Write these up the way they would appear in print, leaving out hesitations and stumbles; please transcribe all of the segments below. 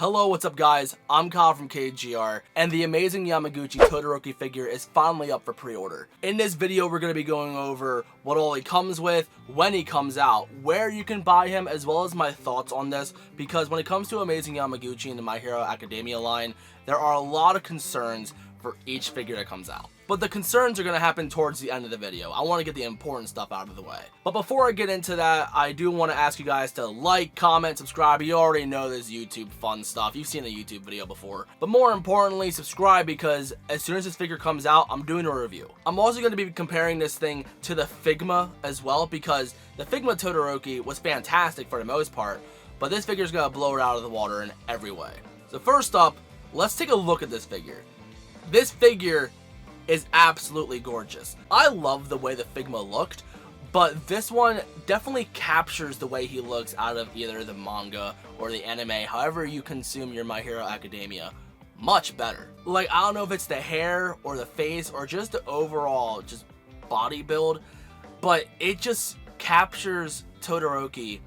Hello, what's up guys? I'm Kyle from KGR, and the amazing Yamaguchi Todoroki figure is finally up for pre-order. In this video, we're going to be going over what all he comes with, when he comes out, where you can buy him, as well as my thoughts on this, because when it comes to amazing Yamaguchi in the My Hero Academia line, there are a lot of concerns for each figure that comes out. But the concerns are going to happen towards the end of the video. I want to get the important stuff out of the way. But before I get into that, I do want to ask you guys to like, comment, subscribe. You already know this YouTube fun stuff. You've seen a YouTube video before. But more importantly, subscribe, because as soon as this figure comes out, I'm doing a review. I'm also going to be comparing this thing to the Figma as well, because the Figma Todoroki was fantastic for the most part, but this figure is going to blow it out of the water in every way. So first up, let's take a look at this figure. This figure is absolutely gorgeous. I love the way the Figma looked, but this one definitely captures the way he looks out of either the manga or the anime, however you consume your My Hero Academia, much better. Like, I don't know if it's the hair or the face or just the overall just body build, but it just captures Todoroki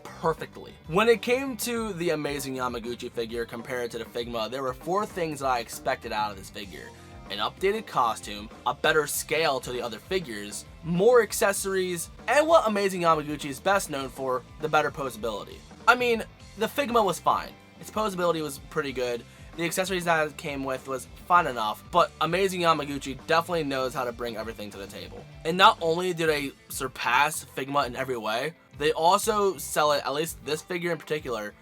perfectly. When it came to the amazing Yamaguchi figure compared to the Figma, there were 4 things that I expected out of this figure. An updated costume, a better scale to the other figures, more accessories, and what amazing Yamaguchi is best known for, the better posability. I mean, the Figma was fine. Its posability was pretty good. The accessories that it came with was fine enough, but amazing Yamaguchi definitely knows how to bring everything to the table. And not only do they surpass Figma in every way, they also sell it, at least this figure in particular,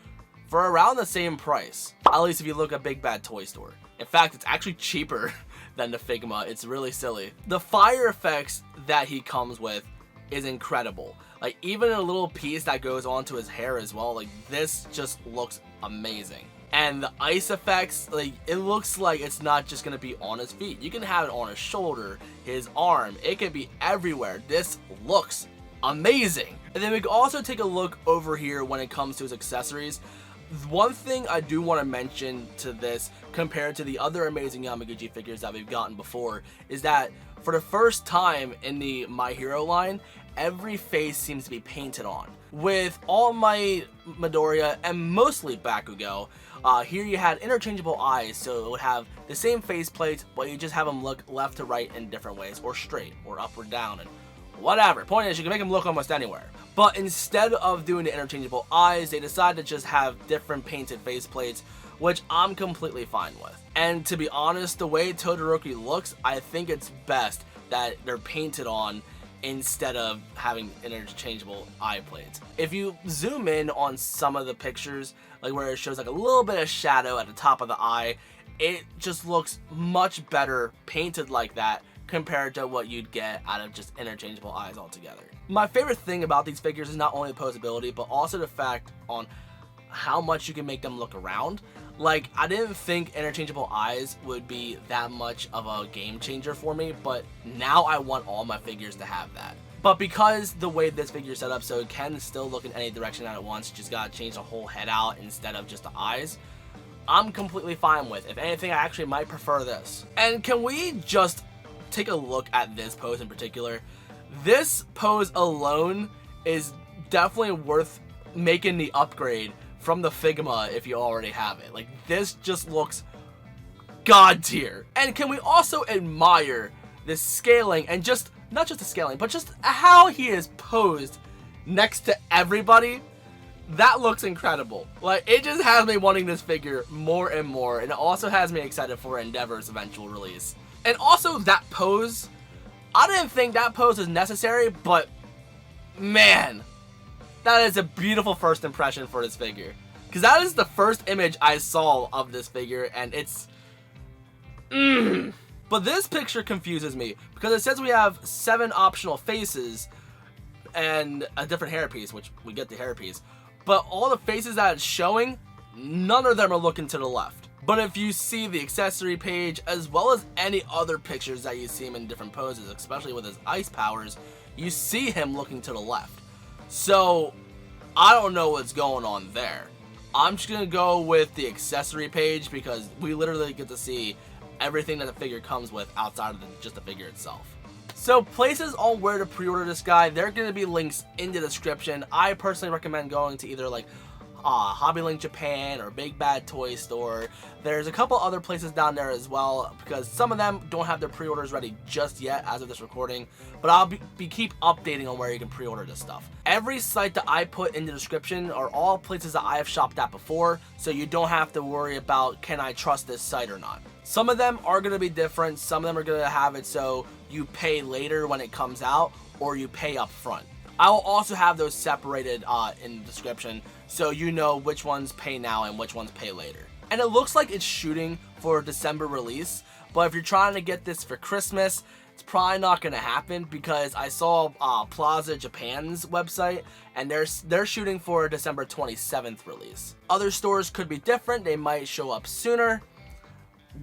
for around the same price. At least if you look at Big Bad Toy Store. In fact, it's actually cheaper than the Figma. It's really silly. The fire effects that he comes with is incredible. Like, even a little piece that goes onto his hair as well, like, this just looks amazing. And the ice effects, like, it looks like it's not just gonna be on his feet. You can have it on his shoulder, his arm, it can be everywhere. This looks amazing. And then we can also take a look over here when it comes to his accessories. One thing I do want to mention to this, compared to the other amazing Yamaguchi figures that we've gotten before, is that for the first time in the My Hero line, every face seems to be painted on. With All Might, Midoriya, and mostly Bakugo, here you had interchangeable eyes, so it would have the same face plates, but you just have them look left to right in different ways, or straight, or up or down, and whatever. Point is, you can make them look almost anywhere. But instead of doing the interchangeable eyes, they decided to just have different painted faceplates, which I'm completely fine with. And to be honest, the way Todoroki looks, I think it's best that they're painted on instead of having interchangeable eye plates. If you zoom in on some of the pictures, like where it shows like a little bit of shadow at the top of the eye, it just looks much better painted like that compared to what you'd get out of just interchangeable eyes altogether. My favorite thing about these figures is not only the posability, but also the fact on how much you can make them look around. Like, I didn't think interchangeable eyes would be that much of a game changer for me, but now I want all my figures to have that. But because the way this figure is set up, so it can still look in any direction that it wants, you just gotta change the whole head out instead of just the eyes, I'm completely fine with. If anything, I actually might prefer this. And can we just take a look at this pose in particular? This pose alone is definitely worth making the upgrade from the Figma if you already have it. Like, this just looks god tier. And can we also admire the scaling, and just not just the scaling, but just how he is posed next to everybody? That looks incredible. Like, it just has me wanting this figure more and more, and it also has me excited for Endeavor's eventual release. And also that pose, I didn't think that pose was necessary, but man, that is a beautiful first impression for this figure. Because that is the first image I saw of this figure, and it's But this picture confuses me, because it says we have 7 optional faces and a different hairpiece, which we get the hairpiece. But all the faces that it's showing, none of them are looking to the left. But if you see the accessory page, as well as any other pictures that you see him in different poses, especially with his ice powers, you see him looking to the left. So, I don't know what's going on there. I'm just going to go with the accessory page, because we literally get to see everything that the figure comes with outside of just the figure itself. So places on where to pre-order this guy, there are going to be links in the description. I personally recommend going to either like Hobbylink Japan or Big Bad Toy Store. There's a couple other places down there as well, because some of them don't have their pre-orders ready just yet as of this recording, but I'll keep updating on where you can pre-order this stuff. Every site that I put in the description are all places that I have shopped at before, so you don't have to worry about, can I trust this site or not. Some of them are going to be different. Some of them are going to have it so you pay later when it comes out, or you pay up front. I will also have those separated in the description, so you know which ones pay now and which ones pay later. And it looks like it's shooting for a December release, but if you're trying to get this for Christmas, it's probably not going to happen, because I saw Plaza Japan's website, and they're shooting for a December 27th release. Other stores could be different. They might show up sooner.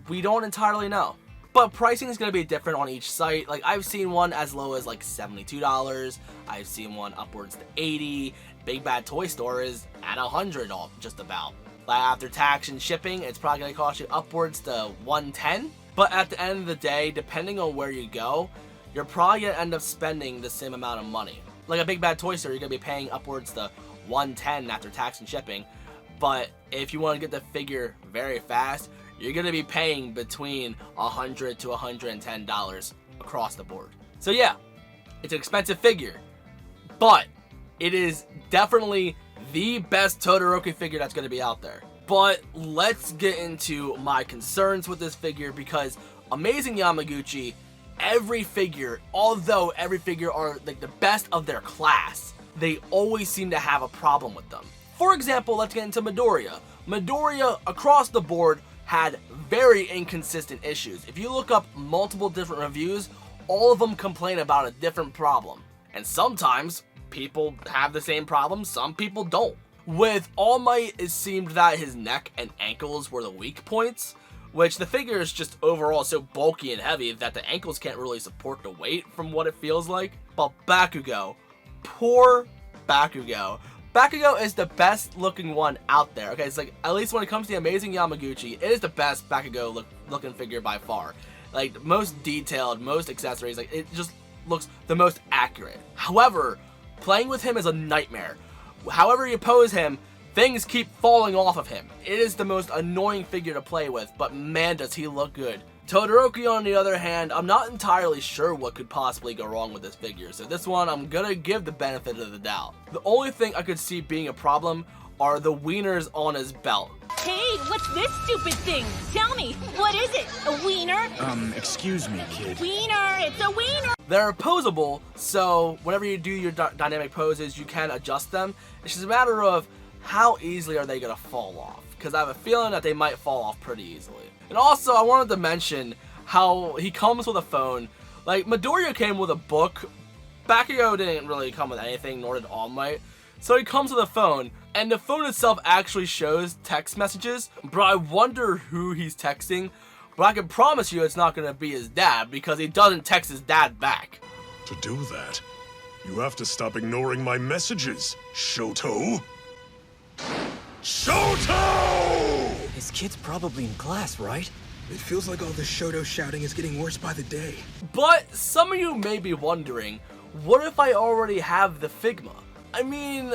We don't entirely know. But pricing is going to be different on each site. Like, I've seen one as low as like $72. I've seen one upwards to $80. Big Bad Toy Store is at $100 just about. Like, after tax and shipping, it's probably going to cost you upwards to $110. But at the end of the day, depending on where you go, you're probably going to end up spending the same amount of money. Like a Big Bad Toy Store, you're going to be paying upwards to $110 after tax and shipping. But if you want to get the figure very fast, you're going to be paying between $100 to $110 across the board. So yeah, it's an expensive figure, but it is definitely the best Todoroki figure that's going to be out there. But let's get into my concerns with this figure, because Amazing Yamaguchi, every figure, although every figure are like the best of their class, they always seem to have a problem with them. For example, let's get into Midoriya. Midoriya, across the board, had very inconsistent issues. If you look up multiple different reviews, all of them complain about a different problem. And sometimes people have the same problem, some people don't. With All Might, it seemed that his neck and ankles were the weak points, which the figure is just overall so bulky and heavy that the ankles can't really support the weight from what it feels like. But Bakugo, poor Bakugo. Bakugo is the best looking one out there. Okay, it's like, at least when it comes to the Amazing Yamaguchi, it is the best Bakugo looking figure by far. Like, most detailed, most accessories, like, it just looks the most accurate. However, playing with him is a nightmare. However you pose him, things keep falling off of him. It is the most annoying figure to play with, but man does he look good. Todoroki, on the other hand, I'm not entirely sure what could possibly go wrong with this figure, so this one I'm gonna give the benefit of the doubt. The only thing I could see being a problem are the wieners on his belt. Hey, what's this stupid thing? Tell me, what is it? A wiener? Excuse me, kid. Wiener, it's a wiener! They're posable, so whenever you do your dynamic poses, you can adjust them. It's just a matter of how easily are they gonna fall off, because I have a feeling that they might fall off pretty easily. And also, I wanted to mention how he comes with a phone. Like, Midoriya came with a book. Bakugo didn't really come with anything, nor did All Might. So he comes with a phone, and the phone itself actually shows text messages. But I wonder who he's texting. But I can promise you it's not going to be his dad, because he doesn't text his dad back. To do that, you have to stop ignoring my messages, Shoto. Shoto! His kid's probably in class, right? It feels like all the Shoto shouting is getting worse by the day. But some of you may be wondering, what if I already have the Figma? I mean,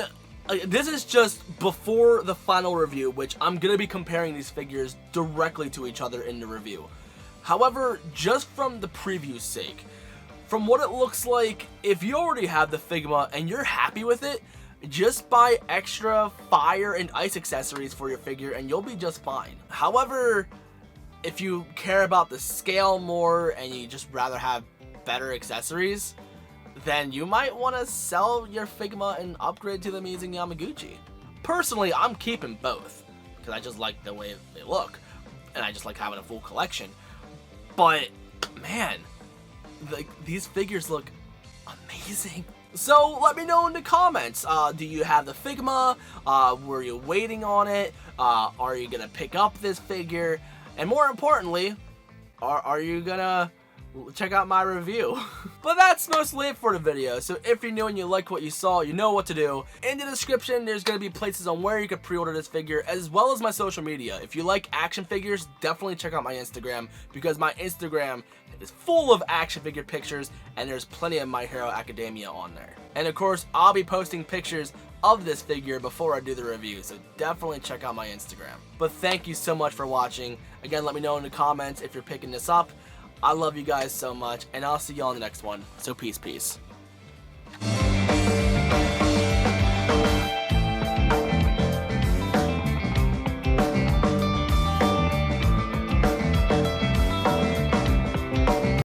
this is just before the final review, which I'm going to be comparing these figures directly to each other in the review. However, just from the preview's sake, from what it looks like, if you already have the Figma and you're happy with it, just buy extra fire and ice accessories for your figure and you'll be just fine. However, if you care about the scale more and you just rather have better accessories, then you might want to sell your Figma and upgrade to the Amazing Yamaguchi. Personally, I'm keeping both, because I just like the way they look, and I just like having a full collection. But, man, these figures look amazing. So let me know in the comments, do you have the Figma? Were you waiting on it? Are you gonna pick up this figure? And more importantly, are you gonna check out my review. But that's mostly it for the video, so if you're new and you like what you saw, you know what to do. In the description, there's going to be places on where you can pre-order this figure, as well as my social media. If you like action figures, definitely check out my Instagram, because my Instagram is full of action figure pictures, and there's plenty of My Hero Academia on there. And of course, I'll be posting pictures of this figure before I do the review, so definitely check out my Instagram. But thank you so much for watching. Again, let me know in the comments if you're picking this up. I love you guys so much, and I'll see you on the next one. So peace.